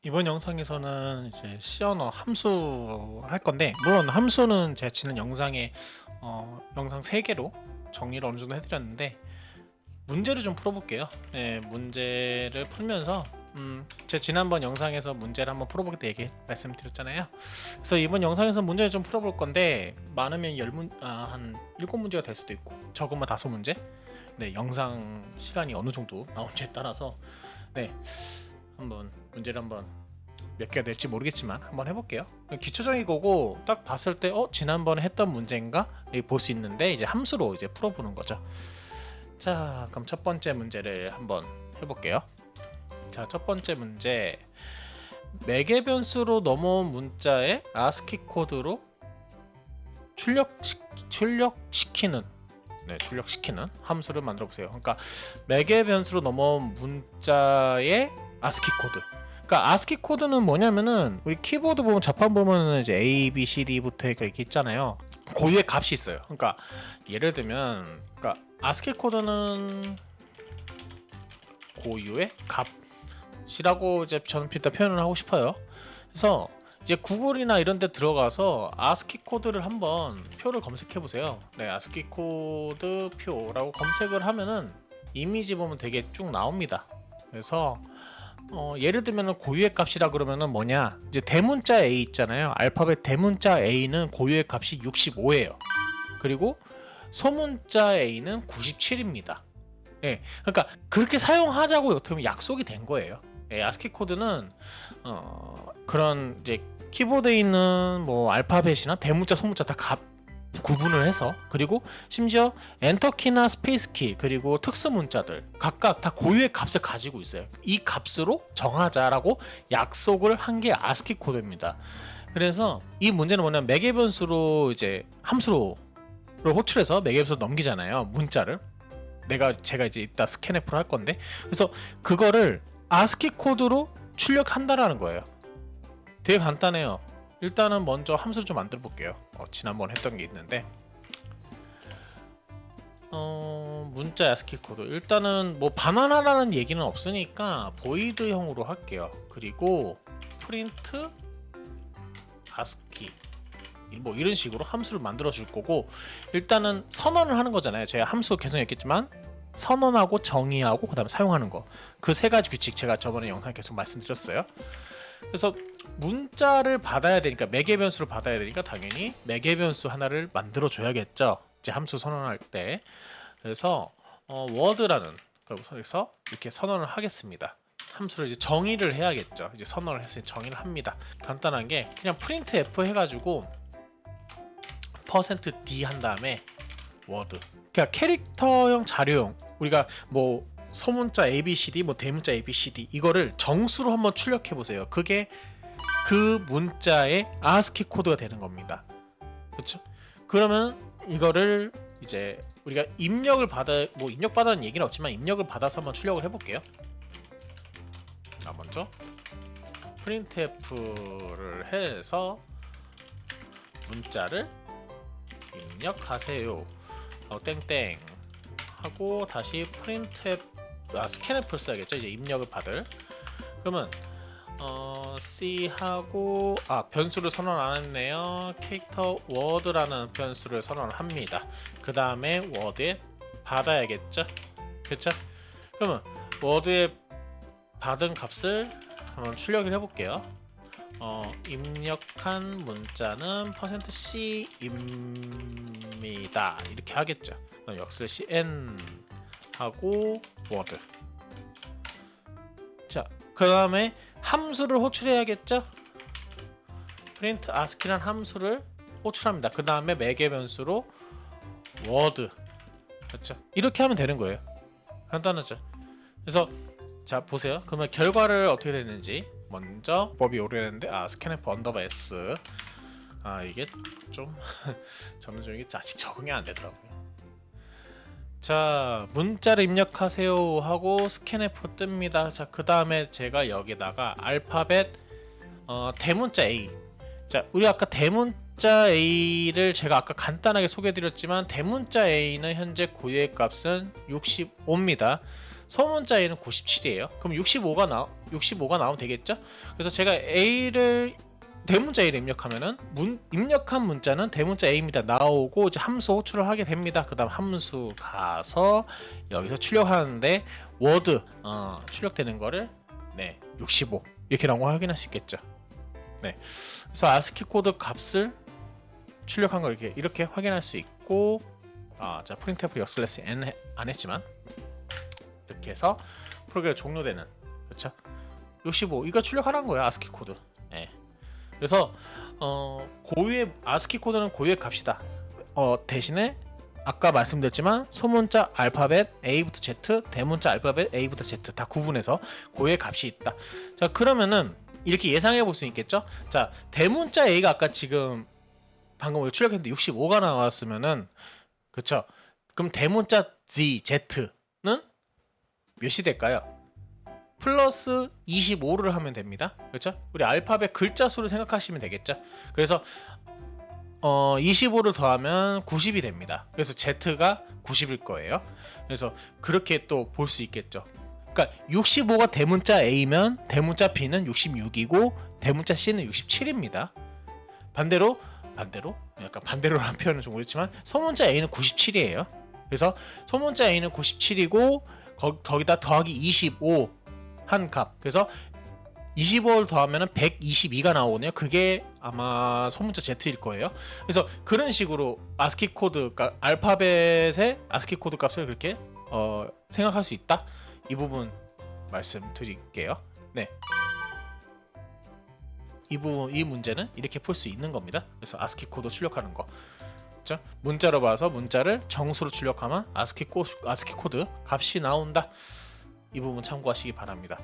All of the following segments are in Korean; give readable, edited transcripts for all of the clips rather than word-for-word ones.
이번 영상에서는 이제 C 언어 함수 할 건데, 물론 함수는 제가 지난 영상에 영상 3개로 정리를 어느 정도 해드렸는데, 문제를 좀 풀어볼게요. 네, 문제를 풀면서 제 지난번 영상에서 문제를 한번 풀어보겠다 말씀드렸잖아요. 그래서 이번 영상에서 문제를 좀 풀어볼 건데, 많으면 한 7문제가 될 수도 있고, 적으면 5문제. 네, 영상 시간이 어느 정도 나온지에 따라서 한번 문제를 한번 몇 개가 될지 모르겠지만 한번 해볼게요. 기초적인 거고, 딱 봤을 때 지난번에 했던 문제인가 볼 수 있는데, 이제 함수로 이제 풀어보는 거죠. 자, 그럼 첫 번째 문제를 한번 해볼게요. 자, 첫 번째 문제, 매개 변수로 넘어온 문자에 ASCII 코드로 출력시키는 함수를 만들어 보세요. 그러니까 매개 변수로 넘어온 문자의 ASCII 코드. 그러니까 ASCII 코드는 뭐냐면은, 우리 키보드 보면 자판 보면은 이제 A, B, C, D부터 이렇게 있잖아요. 고유의 값이 있어요. 그러니까 예를 들면, 그러니까 ASCII 코드는 고유의 값이라고 이제 저는 일단 표현을 하고 싶어요. 그래서 이제 구글이나 이런 데 들어가서 ASCII 코드를 한번 표를 검색해 보세요. 네, ASCII 코드 표라고 검색을 하면은 이미지 보면 되게 쭉 나옵니다. 그래서 예를 들면 고유의 값이라 그러면은 뭐냐, 이제 대문자 A 있잖아요. 알파벳 대문자 A는 고유의 값이 65예요. 그리고 소문자 A는 97입니다. 예, 그러니까 그렇게 사용하자고 어떻게 보면 약속이 된 거예요. 예, ASCII 코드는 그런 이제 키보드에 있는 뭐 알파벳이나 대문자, 소문자 다 구분을 해서, 그리고 심지어 엔터키나 스페이스키, 그리고 특수문자들 각각 다 고유의 값을 가지고 있어요. 이 값으로 정하자라고 약속을 한 게 ASCII 코드입니다. 그래서 이 문제는 뭐냐면, 매개 변수로 이제 함수를 호출해서 매개 변수로 넘기잖아요, 문자를. 제가 이제 이따 스캔F를 할 건데, 그래서 그거를 ASCII 코드로 출력한다라는 거예요. 되게 간단해요. 일단은 먼저 함수를 좀 만들어 볼게요. 지난번 했던 게 있는데, 문자 ASCII 코드, 일단은 뭐 반환하라는 얘기는 없으니까 보이드형으로 할게요. 그리고 프린트 ASCII 뭐 이런 식으로 함수를 만들어 줄 거고, 일단은 선언을 하는 거잖아요. 제가 함수 계속 했겠지만 선언하고 정의하고 그다음에 사용하는 거, 그 세 가지 규칙 제가 저번에 영상에 계속 말씀드렸어요. 그래서 문자를 받아야 되니까, 매개 변수를 받아야 되니까 당연히 매개 변수 하나를 만들어 줘야겠죠, 이제 함수 선언할 때. 그래서 워드라는, 그래서 이렇게 선언을 하겠습니다. 함수를 이제 정의를 해야겠죠. 이제 선언을 했으니 정의를 합니다. 간단한 게 그냥 프린트 F 해가지고 %d 한 다음에 워드, 그러니까 캐릭터형 자료용, 우리가 뭐 소문자 ABCD, 뭐 대문자 ABCD, 이거를 정수로 한번 출력해 보세요. 그게 그 문자의 ASCII 코드가 되는 겁니다. 그렇죠? 그러면 이거를 이제 우리가 입력받아는 얘기는 없지만 입력을 받아서 한번 출력을 해볼게요. 먼저 printf를 해서 문자를 입력하세요 하고 땡땡 하고, 다시 scanf를 써야겠죠, 이제 입력을 받을. 그러면 C 하고 변수를 선언 안 했네요. 캐릭터 워드라는 변수를 선언을 합니다. 그 다음에 워드에 받아야겠죠, 그렇죠? 그러면 워드에 받은 값을 한번 출력을 해볼게요. 입력한 문자는 %c입니다 이렇게 하겠죠. \n 하고 워드. 자, 그 다음에 함수를 호출해야겠죠. print ASCII란 함수를 호출합니다. 그 다음에 매개 변수로 워드. 그렇죠? 이렇게 하면 되는 거예요. 간단하죠. 그래서 자, 보세요. 그러면 결과를 어떻게 되는지. 먼저 법이 오래됐는데 scanf _s, 이게 좀 전문적인 게 아직 적응이 안 되더라고요. 자, 문자를 입력하세요 하고 scanf 뜹니다. 자, 그 다음에 제가 여기다가 알파벳 대문자 A. 자, 우리 아까 대문자 A를 제가 아까 간단하게 소개해드렸지만, 대문자 A는 현재 고유의 값은 65입니다. 소문자 A는 97이에요. 그럼 65가 나오면 되겠죠? 그래서 제가 A를 대문자 A를 입력하면은 입력한 문자는 대문자 A입니다 나오고 이제 함수 호출을 하게 됩니다. 그다음 함수 가서 여기서 출력하는데 워드 출력되는 거를 65 이렇게 나온 거 확인할 수 있겠죠. 네, 그래서 ASCII 코드 값을 출력한 걸 이렇게 확인할 수 있고, 자 프린트f 역슬래시 n 안 했지만 이렇게 해서 프로그램이 종료되는, 그렇죠? 65 이거 출력하라는 거예요, ASCII 코드. 네. 그래서 고유의 ASCII 코드는 고유의 값이다. 대신에 아까 말씀드렸지만 소문자 알파벳 A부터 Z, 대문자 알파벳 A부터 Z 다 구분해서 고유의 값이 있다. 자, 그러면은 이렇게 예상해 볼 수 있겠죠? 자, 대문자 A가 아까 지금 방금 출력했는데 65가 나왔으면은, 그쵸? 그럼 대문자 Z는 몇이 될까요? 플러스 25를 하면 됩니다. 그렇죠? 우리 알파벳 글자 수를 생각하시면 되겠죠? 그래서 25를 더하면 90이 됩니다. 그래서 Z가 90일 거예요. 그래서 그렇게 또 볼 수 있겠죠. 그러니까 65가 대문자 A면 대문자 B는 66이고 대문자 C는 67입니다. 반대로 약간 반대로라는 표현은 좀 그렇지만 소문자 A는 97이에요. 그래서 소문자 A는 97이고 거기다 더하기 25 한 값. 그래서 25를 더하면 122가 나오거든요. 그게 아마 소문자 Z일 거예요. 그래서 그런 식으로 ASCII 코드, 그러니까 알파벳의 ASCII 코드 값을 그렇게 생각할 수 있다. 이 부분 말씀드릴게요. 네. 이 문제는 이렇게 풀 수 있는 겁니다. 그래서 ASCII 코드 출력하는 거. 그렇죠? 문자로 봐서 문자를 정수로 출력하면 ASCII 코드 값이 나온다. 이 부분 참고하시기 바랍니다.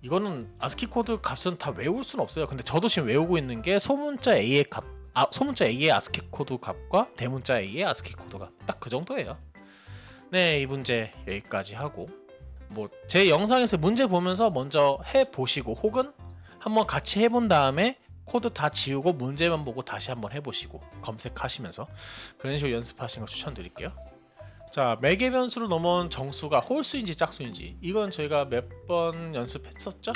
이거는 ASCII 코드 값은 다 외울 수는 없어요. 근데 저도 지금 외우고 있는 게 소문자 A의 값, 소문자 A의 ASCII 코드 값과 대문자 A의 ASCII 코드 값, 딱 그 정도예요. 네, 이 문제 여기까지 하고, 뭐 제 영상에서 문제 보면서 먼저 해 보시고 혹은 한번 같이 해본 다음에 코드 다 지우고 문제만 보고 다시 한번 해보시고 검색하시면서 그런 식으로 연습하시는 거 추천드릴게요. 자, 매개 변수로 넘어온 정수가 홀수인지 짝수인지, 이건 저희가 몇 번 연습했었죠.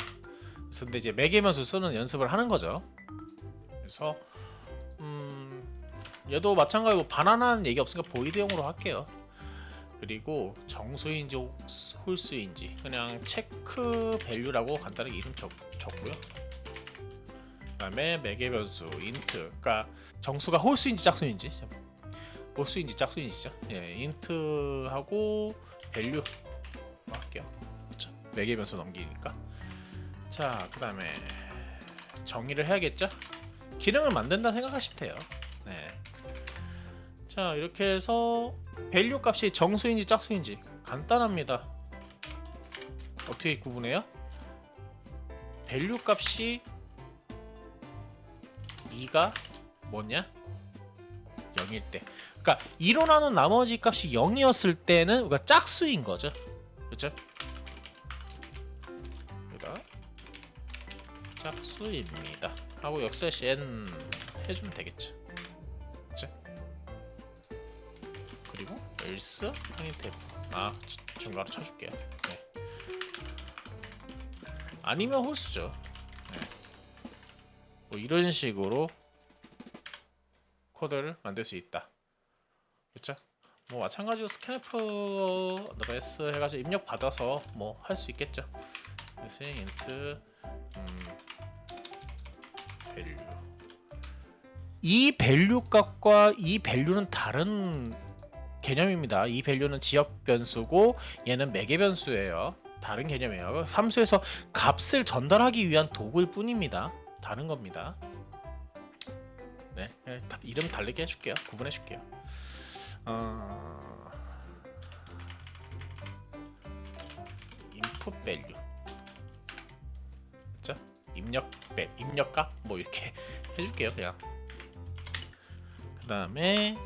그래서 근데 이제 매개 변수 쓰는 연습을 하는 거죠. 그래서 얘도 마찬가지로 반환하는 얘기 없으니까 보이드형으로 할게요. 그리고 정수인지 홀수인지 그냥 체크 밸류라고 간단하게 이름 적고요. 그다음에 매개 변수 인트, 그러니까 정수가 홀수인지 짝수인지, 홀수인지 짝수인지죠. 예, 인트하고 밸류 할게요. 그렇죠? 매개 변수 넘기니까. 자, 그다음에 정의를 해야겠죠. 기능을 만든다 생각하시면 돼요. 네. 자, 이렇게 해서 밸류 값이 정수인지 짝수인지 간단합니다. 어떻게 구분해요? 밸류 값이 2가 뭐냐? 0일 때. 그러니까 2로 나눈 나머지 값이 0이었을 때는 우리가 짝수인 거죠. 그렇죠? 여기다 짝수입니다 하고 역슬래시 n 해주면 되겠죠. 그렇죠? 그리고 else 프린트f 중괄호 쳐줄게요. 네. 아니면 홀수죠. 네. 뭐 이런 식으로 코드를 만들 수 있다. 그렇죠? 뭐 마찬가지로 스캔프 s 해가지고 입력 받아서 뭐 할 수 있겠죠. 그래서 int 밸류, 이 밸류 값과 이 밸류는 다른 개념입니다. 이 밸류는 지역 변수고 얘는 매개 변수예요. 다른 개념이에요. 함수에서 값을 전달하기 위한 도구일 뿐입니다. 다른 겁니다. 네, 이름 다르게 해줄게요. 구분해줄게요. input value, 그렇죠? 입력값 뭐 이렇게 해줄게요. 그냥 그 다음에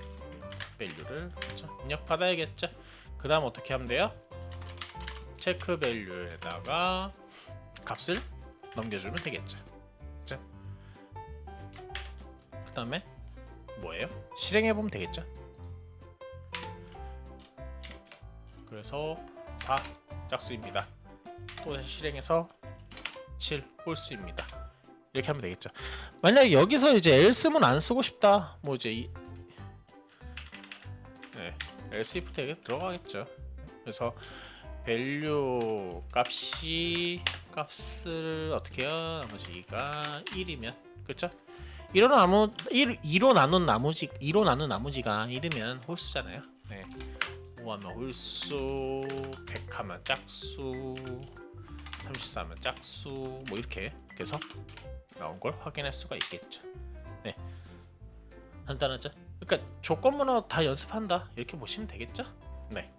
value를, 그렇죠? 입력 받아야겠죠. 그 다음 어떻게 하면 돼요? 체크 value에다가 값을 넘겨주면 되겠죠. 그렇죠? 그 다음에 뭐예요? 실행해보면 되겠죠. 그래서 4 짝수입니다. 또 다시 실행해서 7 홀수입니다. 이렇게 하면 되겠죠. 만약에 여기서 이제 else문 안 쓰고 싶다, 뭐 이제 else if 되게 들어가겠죠. 그래서 value 값을 어떻게 해요? 나머지가 1이면 그렇죠? 2로 나눈 나머지가 1이면 홀수잖아요. 네. 5하면 홀수, 100하면 짝수, 34하면 짝수, 뭐 이렇게 계속 나온 걸 확인할 수가 있겠죠. 네. 간단하죠? 그러니까 조건문어 다 연습한다 이렇게 보시면 되겠죠? 네.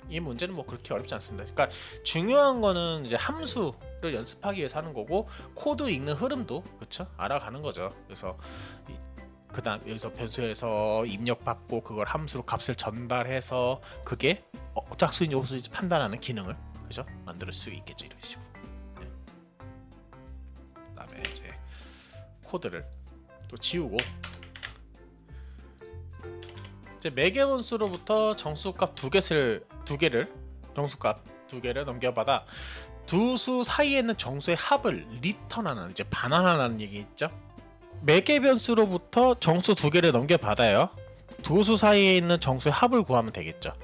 이 문제는 뭐 그렇게 어렵지 않습니다. 그러니까 중요한 거는 이제 함수를 연습하기 위해서 하는 거고, 코드 읽는 흐름도 그렇죠? 알아가는 거죠. 그래서 그다음 여기서 변수에서 입력받고 그걸 함수로 값을 전달해서 그게 짝수인지 홀수인지 판단하는 기능을 그죠? 만들 수 있겠죠. 이런 식으로. 네. 그다음에 이제 코드를 또 지우고, 이제 매개원수로부터 정수값 두 개를 넘겨받아 두 수 사이에 있는 정수의 합을 리턴하는, 이제 반환하는 얘기 있죠. 매개변수로부터 정수 두 개를 넘겨받아요. 두 수 사이에 있는 정수의 합을 구하면 되겠죠.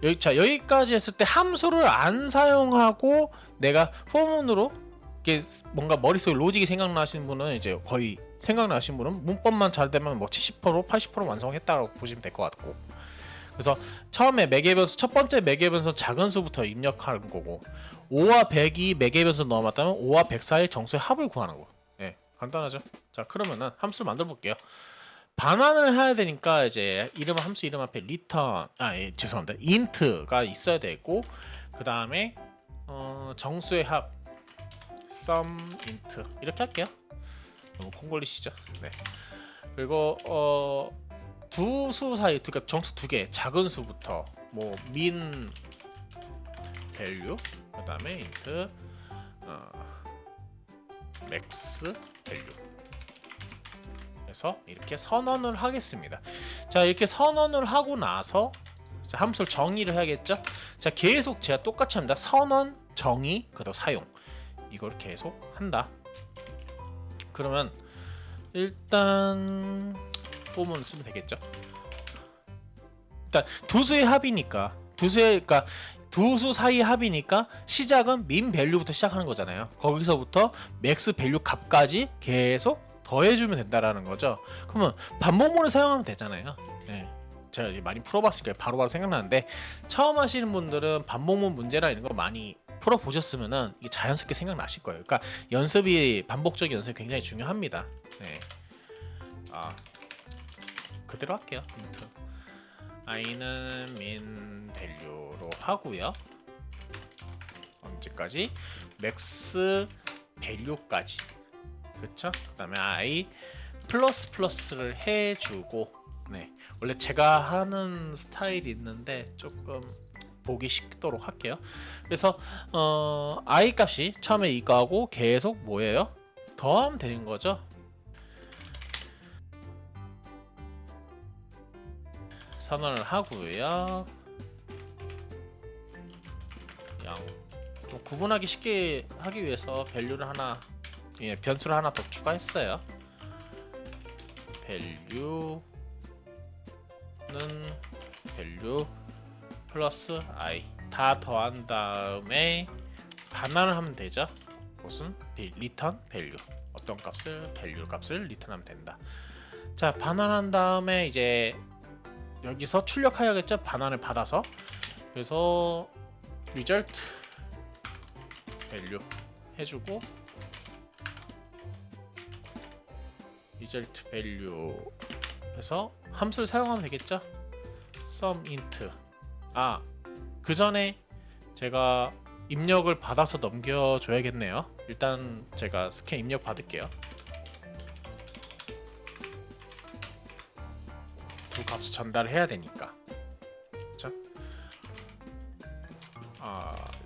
여기까지 했을 때 함수를 안 사용하고 내가 포문으로 이게 뭔가 머릿속에 로직이 생각나시는 분은, 이제 거의 생각나시는 분은 문법만 잘 되면 뭐 70% 80% 완성했다고 보시면 될 것 같고, 그래서 처음에 매개변수 첫 번째 매개변수 작은 수부터 입력하는 거고, 5와 100이 매개변수 넣어봤다면 5와 100 사이 정수의 합을 구하는 거. 예, 간단하죠. 자, 그러면은 함수를 만들어 볼게요. 반환을 해야 되니까 이제 함수 이름 앞에 return, 죄송합니다, int가 있어야 되고, 그 다음에 정수의 합 sum int 이렇게 할게요. 너무 콩걸리시죠? 네. 그리고 두 수 사이, 그러니까 정수 두 개, 작은 수부터 뭐 min value, 그 다음에 int max value 해서 이렇게 선언을 하겠습니다. 자, 이렇게 선언을 하고 나서 함수를 정의를 해야겠죠? 자, 계속 제가 똑같이 합니다. 선언, 정의, 그다음 사용, 이걸 계속 한다. 그러면 일단 폼을 쓰면 되겠죠. 일단 두 수의 합이니까, 두 수 사이 합이니까 시작은 min 밸류부터 시작하는 거잖아요. 거기서부터 맥스 밸류 값까지 계속 더해주면 된다라는 거죠. 그러면 반복문을 사용하면 되잖아요. 네. 제가 이제 많이 풀어봤으니까 바로바로 생각나는데, 처음 하시는 분들은 반복문 문제나 이런 거 많이 풀어보셨으면은 이게 자연스럽게 생각나실 거예요. 그러니까 반복적인 연습이 굉장히 중요합니다. 네. 그대로 할게요. int i는 min value로 하고요. 언제까지? max value까지. 그렇죠? 그다음에 i 플러스를 해주고, 네, 원래 제가 하는 스타일이 있는데 조금 보기 쉽도록 할게요. 그래서 i 값이 처음에 이거하고 계속 뭐예요? 더하면 되는 거죠. 선언을 하고요. 그냥 좀 구분하기 쉽게 하기 위해서 변수를 하나 더 추가했어요. value는 value 플러스 i 다 더한 다음에 반환을 하면 되죠. 무슨 return value, 어떤 값을 value 값을 리턴하면 된다. 자, 반환한 다음에 이제 여기서 출력해야겠죠. 반환을 받아서. 그래서 result value 해주고, result value 해서 함수를 사용하면 되겠죠. sum int. 그 전에 제가 입력을 받아서 넘겨줘야겠네요. 일단 제가 스캔 입력 받을게요. 두 값을 전달해야 되니까. 그쵸?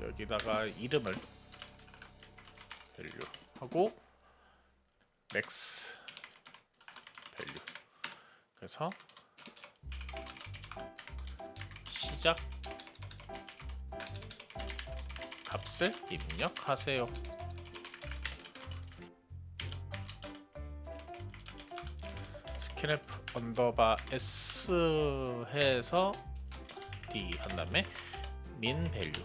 여기다가 이름을 value 하고 max value. 그래서 시작 값을 입력하세요. scanf 언더바 s 해서 d 한 다음에 min 밸류.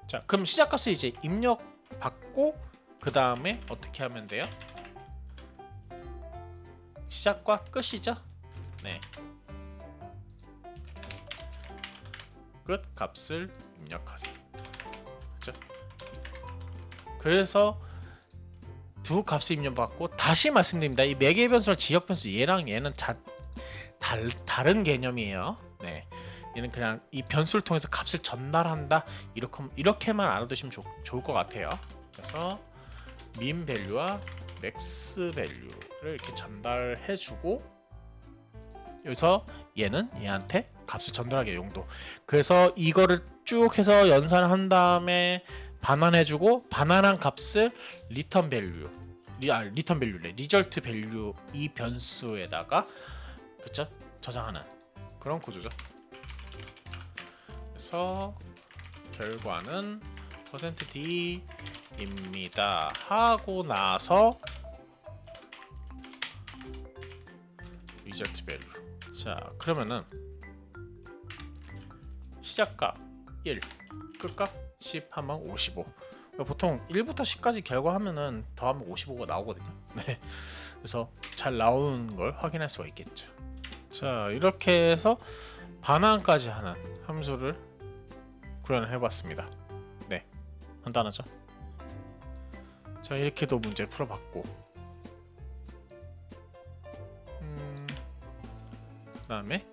자, 그럼 시작값을 이제 입력 받고 그 다음에 어떻게 하면 돼요? 시작과 끝이죠? 네. 끝 값을 입력하세요. 그렇죠? 그래서 두 값을 입력받고 다시 말씀드립니다. 이 매개 변수랑 지역 변수 얘랑 얘는 다른 개념이에요. 네. 얘는 그냥 이 변수를 통해서 값을 전달한다. 이렇게만 알아두시면 좋을 것 같아요. 그래서 min 밸류와 max 밸류를 이렇게 전달해주고 여기서 얘는 얘한테 값을 전달하기 용도. 그래서 이거를 쭉 해서 연산을 한 다음에 반환해주고 반환한 값을 리턴 밸류, 리턴 밸류래. 리절트 밸류 이 변수에다가 그쵸? 저장하는 그런 구조죠. 그래서 결과는 %d입니다 하고 나서 리절트 밸류. 자, 그러면은 시작값 1, 끝값 10 하면 55. 보통 1부터 10까지 결과하면은 더하면 55가 나오거든요. 네. 그래서 잘 나오는 걸 확인할 수가 있겠죠. 자, 이렇게 해서 반환까지 하는 함수를 구현을 해봤습니다. 네, 간단하죠? 자, 이렇게도 문제 풀어봤고, 그다음에